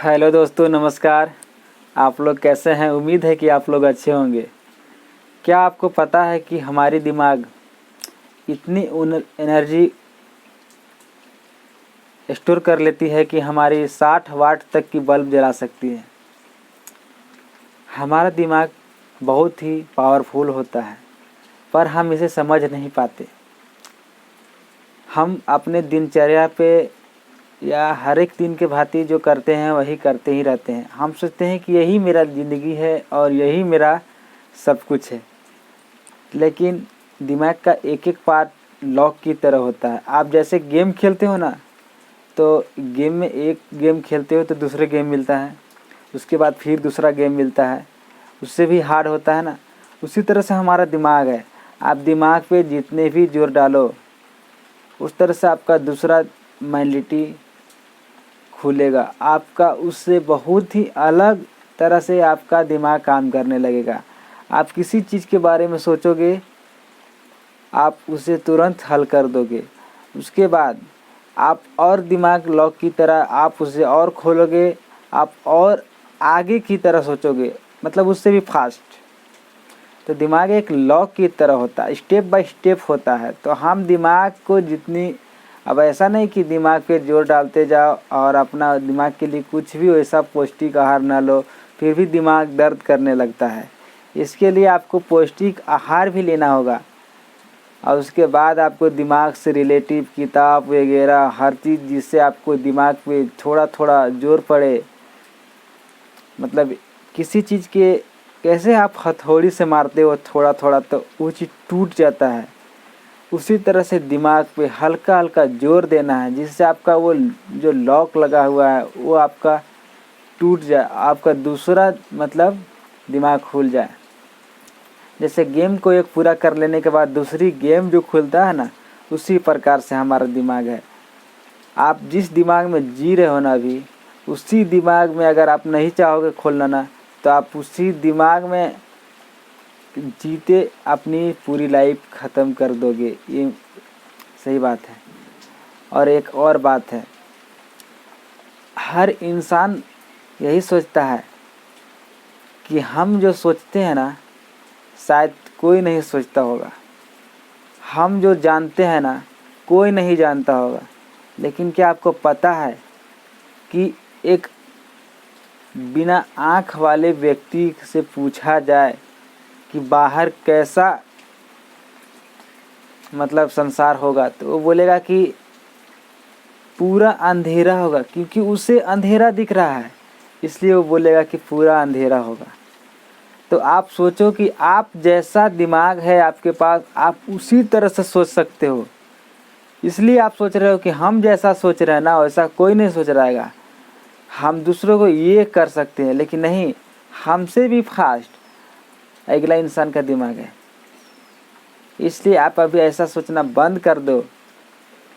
Hello दोस्तों, नमस्कार। आप लोग कैसे हैं? उम्मीद है कि आप लोग अच्छे होंगे। क्या आपको पता है कि हमारी दिमाग इतनी एनर्जी स्टोर कर लेती है कि हमारी 60 वाट तक की बल्ब जला सकती है। हमारा दिमाग बहुत ही पावरफुल होता है, पर हम इसे समझ नहीं पाते। हम अपने दिनचर्या पे या हर एक दिन के भांति जो करते हैं वही करते ही रहते हैं। हम सोचते हैं कि यही मेरा ज़िंदगी है और यही मेरा सब कुछ है, लेकिन दिमाग का एक एक पार्ट लॉक की तरह होता है। आप जैसे गेम खेलते हो ना, तो गेम में एक गेम खेलते हो तो दूसरे गेम मिलता है, उसके बाद फिर दूसरा गेम मिलता है, उससे भी हार्ड होता है ना। उसी तरह से हमारा दिमाग है। आप दिमाग पे जितने भी जोर डालो, उस तरह से आपका दूसरा मेंटलिटी खुलेगा। आपका उससे बहुत ही अलग तरह से आपका दिमाग काम करने लगेगा। आप किसी चीज़ के बारे में सोचोगे, आप उसे तुरंत हल कर दोगे। उसके बाद आप और दिमाग लॉक की तरह आप उसे और खोलोगे, आप और आगे की तरह सोचोगे, मतलब उससे भी फास्ट। तो दिमाग एक लॉक की तरह होता है, स्टेप बाय स्टेप होता है। तो हम दिमाग को जितनी, अब ऐसा नहीं कि दिमाग पे जोर डालते जाओ और अपना दिमाग के लिए कुछ भी वैसा पौष्टिक आहार ना लो, फिर भी दिमाग दर्द करने लगता है। इसके लिए आपको पौष्टिक आहार भी लेना होगा, और उसके बाद आपको दिमाग से रिलेटिव किताब वगैरह हर चीज़, जिससे आपको दिमाग पे थोड़ा थोड़ा जोर पड़े। मतलब किसी चीज़ के कैसे आप हथौड़ी से मारते हो थोड़ा थोड़ा, तो वो चीज़ टूट जाता है। उसी तरह से दिमाग पे हल्का हल्का जोर देना है, जिससे आपका वो जो लॉक लगा हुआ है वो आपका टूट जाए, आपका दूसरा मतलब दिमाग खुल जाए। जैसे गेम को एक पूरा कर लेने के बाद दूसरी गेम जो खुलता है ना, उसी प्रकार से हमारा दिमाग है। आप जिस दिमाग में जी रहे हो ना अभी, उसी दिमाग में अगर आप नहीं चाहोगे खोलना ना, तो आप उसी दिमाग में जीते अपनी पूरी लाइफ ख़त्म कर दोगे। ये सही बात है। और एक और बात है, हर इंसान यही सोचता है कि हम जो सोचते हैं ना, शायद कोई नहीं सोचता होगा। हम जो जानते हैं ना, कोई नहीं जानता होगा। लेकिन क्या आपको पता है कि एक बिना आँख वाले व्यक्ति से पूछा जाए कि बाहर कैसा मतलब संसार होगा, तो वो बोलेगा कि पूरा अंधेरा होगा, क्योंकि उसे अंधेरा दिख रहा है, इसलिए वो बोलेगा कि पूरा अंधेरा होगा। तो आप सोचो कि आप जैसा दिमाग है आपके पास, आप उसी तरह से सोच सकते हो। इसलिए आप सोच रहे हो कि हम जैसा सोच रहे हैं ना, वैसा कोई नहीं सोच रहेगा। हम दूसरों को ये कर सकते हैं, लेकिन नहीं, हमसे भी फास्ट अगला इंसान का दिमाग है। इसलिए आप अभी ऐसा सोचना बंद कर दो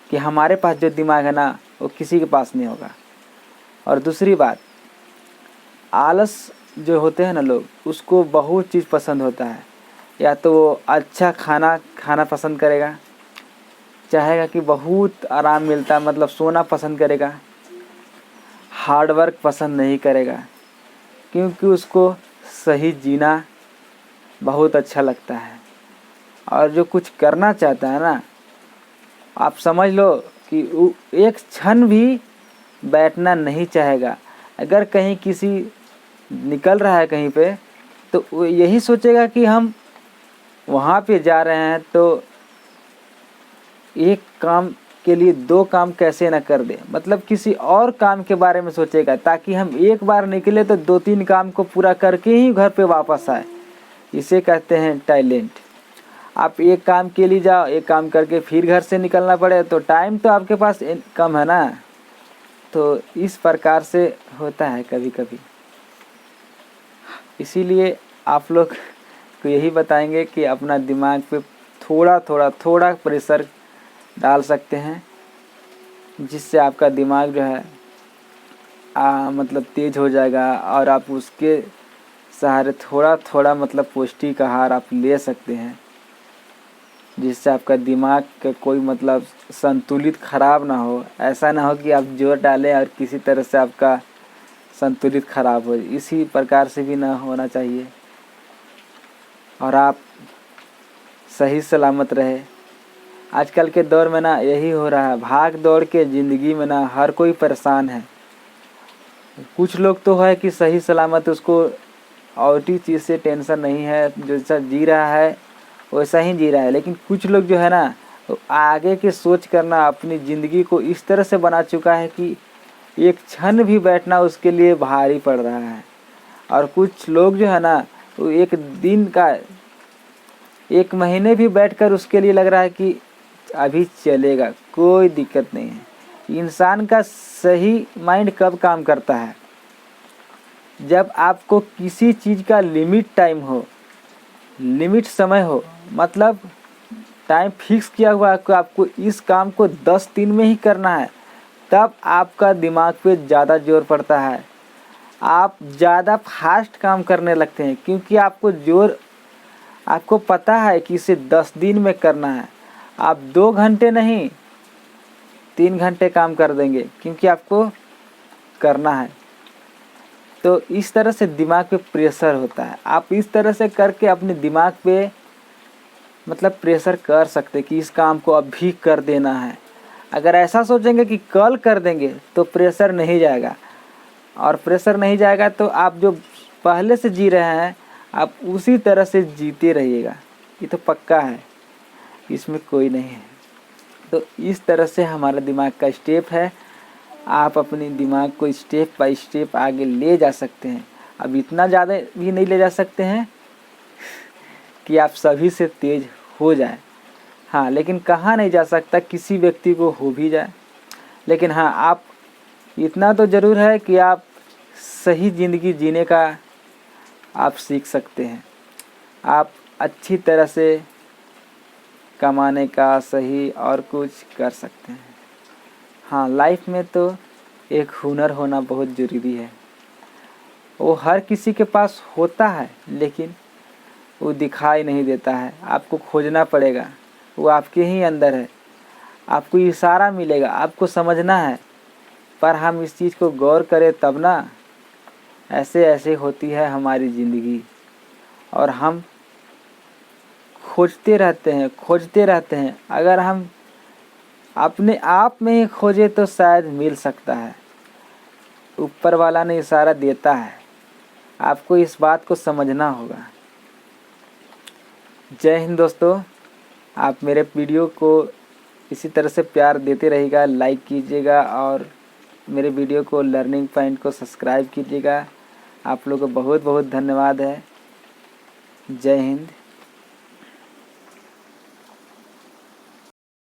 कि हमारे पास जो दिमाग है ना, वो किसी के पास नहीं होगा। और दूसरी बात, आलस जो होते हैं ना लोग, उसको बहुत चीज़ पसंद होता है। या तो वो अच्छा खाना खाना पसंद करेगा, चाहेगा कि बहुत आराम मिलता है, मतलब सोना पसंद करेगा। हार्ड वर्क पसंद नहीं करेगा, क्योंकि उसको सही जीना बहुत अच्छा लगता है। और जो कुछ करना चाहता है ना, आप समझ लो कि वो एक क्षण भी बैठना नहीं चाहेगा। अगर कहीं किसी निकल रहा है कहीं पे, तो वो यही सोचेगा कि हम वहाँ पे जा रहे हैं, तो एक काम के लिए दो काम कैसे ना कर दे, मतलब किसी और काम के बारे में सोचेगा, ताकि हम एक बार निकले तो दो तीन काम को पूरा करके ही घर पे वापस आए। इसे कहते हैं टैलेंट। आप एक काम के लिए जाओ, एक काम करके फिर घर से निकलना पड़े, तो टाइम तो आपके पास कम है ना। तो इस प्रकार से होता है कभी कभी। इसीलिए आप लोग को यही बताएंगे कि अपना दिमाग पे थोड़ा प्रेशर डाल सकते हैं, जिससे आपका दिमाग जो है मतलब तेज़ हो जाएगा, और आप उसके सहारे थोड़ा मतलब पौष्टिक आहार आप ले सकते हैं, जिससे आपका दिमाग का कोई मतलब संतुलित खराब ना हो। ऐसा ना हो कि आप जोर डालें और किसी तरह से आपका संतुलित खराब हो, इसी प्रकार से भी ना होना चाहिए और आप सही सलामत रहे। आजकल के दौर में ना यही हो रहा है, भाग दौड़ के ज़िंदगी में ना हर कोई परेशान है। कुछ लोग तो है कि सही सलामत उसको और चीज़ से टेंशन नहीं है, जैसा जी रहा है वैसा ही जी रहा है। लेकिन कुछ लोग जो है ना आगे की सोच करना अपनी ज़िंदगी को इस तरह से बना चुका है कि एक क्षण भी बैठना उसके लिए भारी पड़ रहा है। और कुछ लोग जो है ना वो एक दिन का, एक महीने भी बैठकर उसके लिए लग रहा है कि अभी चलेगा, कोई दिक्कत नहीं है। इंसान का सही माइंड कब काम करता है? जब आपको किसी चीज़ का लिमिट टाइम हो, लिमिट समय हो, मतलब टाइम फिक्स किया हुआ है कि आपको इस काम को 10 दिन में ही करना है, तब आपका दिमाग पे ज़्यादा जोर पड़ता है। आप ज़्यादा फास्ट काम करने लगते हैं क्योंकि आपको पता है कि इसे 10 दिन में करना है। आप 2 घंटे नहीं 3 घंटे काम कर देंगे क्योंकि आपको करना है। तो इस तरह से दिमाग पे प्रेशर होता है। आप इस तरह से करके अपने दिमाग पे मतलब प्रेशर कर सकते कि इस काम को अभी कर देना है। अगर ऐसा सोचेंगे कि कल कर देंगे तो प्रेशर नहीं जाएगा, और प्रेशर नहीं जाएगा तो आप जो पहले से जी रहे हैं आप उसी तरह से जीते रहिएगा। ये तो पक्का है, इसमें कोई नहीं है। तो इस तरह से हमारा दिमाग का स्टेप है। आप अपने दिमाग को स्टेप बाय स्टेप आगे ले जा सकते हैं। अब इतना ज़्यादा भी नहीं ले जा सकते हैं कि आप सभी से तेज हो जाए, हाँ, लेकिन कहा नहीं जा सकता किसी व्यक्ति को हो भी जाए। लेकिन हाँ, आप इतना तो ज़रूर है कि आप सही ज़िंदगी जीने का आप सीख सकते हैं। आप अच्छी तरह से कमाने का सही और कुछ कर सकते हैं। हाँ, लाइफ में तो एक हुनर होना बहुत ज़रूरी है। वो हर किसी के पास होता है लेकिन वो दिखाई नहीं देता है। आपको खोजना पड़ेगा, वो आपके ही अंदर है। आपको इशारा मिलेगा, आपको समझना है। पर हम इस चीज़ को गौर करें तब ना। ऐसे ऐसे होती है हमारी ज़िंदगी और हम खोजते रहते हैं। अगर हम अपने आप में ही खोजे तो शायद मिल सकता है। ऊपर वाला ने इशारा देता है, आपको इस बात को समझना होगा। जय हिंद दोस्तों। आप मेरे वीडियो को इसी तरह से प्यार देते रहिएगा, लाइक कीजिएगा और मेरे वीडियो को लर्निंग पॉइंट को सब्सक्राइब कीजिएगा। आप लोगों को बहुत बहुत धन्यवाद है। जय हिंद।